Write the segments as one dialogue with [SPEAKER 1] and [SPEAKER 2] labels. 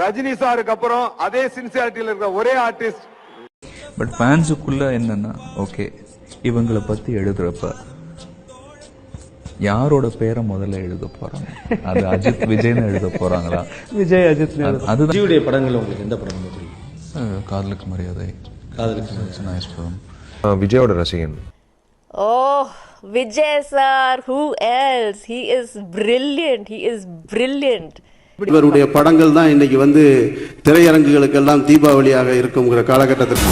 [SPEAKER 1] ரஜினி சாருக்கு அப்புறம் அதே சின்சியாரிட்டியில இருக்கிற ஒரே ஆர்டிஸ்ட்.
[SPEAKER 2] பட் ஃபேன்ஸுக்குள்ள என்னன்னா, ஓகே இவங்களை பத்தி எழுதுறப்ப யாரோட பேரை முதல்ல எழுத போறாங்க? அது அஜித் விஜய்னு எழுத போறாங்களா?
[SPEAKER 3] விஜய் அஜித்.
[SPEAKER 2] அது
[SPEAKER 4] விஜயுடைய படங்கள் உங்களுக்கு எந்த படம் பிடிக்கும்?
[SPEAKER 2] காதலுக்கு மரியாதை. காதலுக்கு நைஸ் படம்.
[SPEAKER 5] விஜயோட ரசிகன்.
[SPEAKER 6] Oh, Vijay sir, who else? He is brilliant. He is brilliant.
[SPEAKER 7] இவருடைய படங்கள் தான் இன்னைக்கு வந்து திரையரங்குகளுக்கெல்லாம் தீபாவளியாக இருக்குங்கிற காலகட்டத்தில்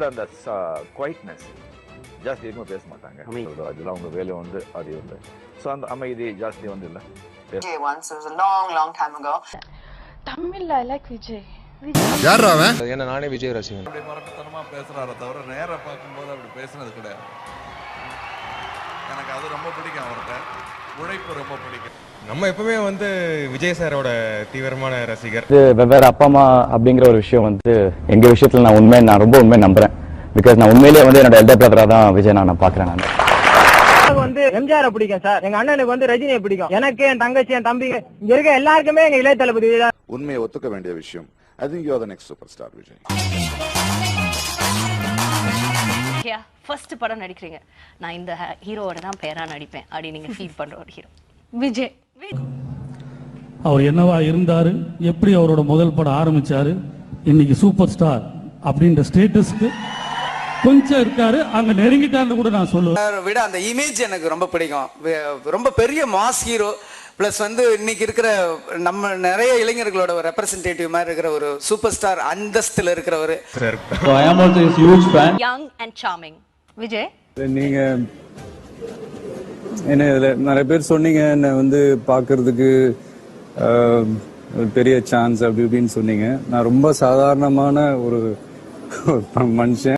[SPEAKER 1] அந்த குவைட்னஸ் ஜாஸ்தி எதுவுமே பேச மாட்டாங்க. அதெல்லாம் அவங்க வேலை வந்து அது இல்லை. ஸோ அந்த அமைதி ஜாஸ்தி வந்து இல்லை.
[SPEAKER 8] Once it was a long time ago.
[SPEAKER 9] Tamil I like Vijay.
[SPEAKER 5] யார் அவன்?
[SPEAKER 4] ஏன்னா நானே விஜய் ரசிகன்.
[SPEAKER 10] அப்படி மரட்டத்தனமா பேசுறாரு தவிர நேரா பார்க்கும்போது அப்படி பேசுனது கிடையாது. எனக்கு அது ரொம்ப பிடிக்கும். அவர்கிட்ட உழைப்பு ரொம்ப பிடிக்கும்.
[SPEAKER 4] நம்ம எப்பவுமே வந்து விஜய் சாரோட தீவிரமான ரசிகர்.
[SPEAKER 3] வெவ்வேறு அப்பா அம்மா அப்படிங்கிற ஒரு விஷயம் வந்து எங்க விஷயத்துல நான் ரொம்ப உண்மையை நம்புறேன். பிகாஸ் நான் உண்மையிலேயே வந்து என்னோட எல்டர் பிரதரா தான் விஜய் நான் பாக்குறேன். நான்
[SPEAKER 11] வந்து எம்ஜிஆர் பிடிக்கும் சார். எங்க அண்ணனுக்கு வந்து ரஜினியை பிடிக்கும். எனக்கு என் தங்கச்சி என் தம்பி இங்க இருக்க எல்லாருக்குமே எங்க இளைய தளபதி.
[SPEAKER 1] உண்மையை ஒத்துக்க வேண்டிய விஷயம். I think you are the next superstar, Vijay.
[SPEAKER 6] First படம் நடிக்கிறீங்க, நான் இந்த ஹீரோவோட தான் பேரா நடிப்பேன் அப்படி நீங்க ஃபீல் பண்ற ஒரு ஹீரோ
[SPEAKER 9] Vijay.
[SPEAKER 12] அவர் என்னவா இருந்தாரு, எப்படி அவரோட முதல் படம் ஆரம்பிச்சாரு, இன்னைக்கு சூப்பர் ஸ்டார் அப்படின்ற ஸ்டேட்டஸ்க்கு கொஞ்சம் இருக்காரு. அங்க நெருங்கிட்டான்னு கூட நான் சொல்லுவேன்.
[SPEAKER 11] விட அந்த இமேஜ் எனக்கு ரொம்ப பிடிக்கும். ரொம்ப பெரிய மாஸ் ஹீரோ பிளஸ் வந்து இன்னைக்கு இருக்கிற நம்ம நிறைய இளைஞர்களோட ஒரு ரெப்ரசன்டேட்டிவ் மாதிரி இருக்கிற ஒரு சூப்பர் ஸ்டார் அந்தஸ்துல இருக்கிறவர்.
[SPEAKER 6] Young and charming Vijay.
[SPEAKER 3] நீங்க என்ன நிறைய பேர் சொன்னீங்க, என்ன வந்து பாக்குறதுக்கு பெரிய சான்ஸ் அப்படி இப்படின்னு சொன்னீங்க. நான் ரொம்ப சாதாரணமான ஒரு மனுஷன்.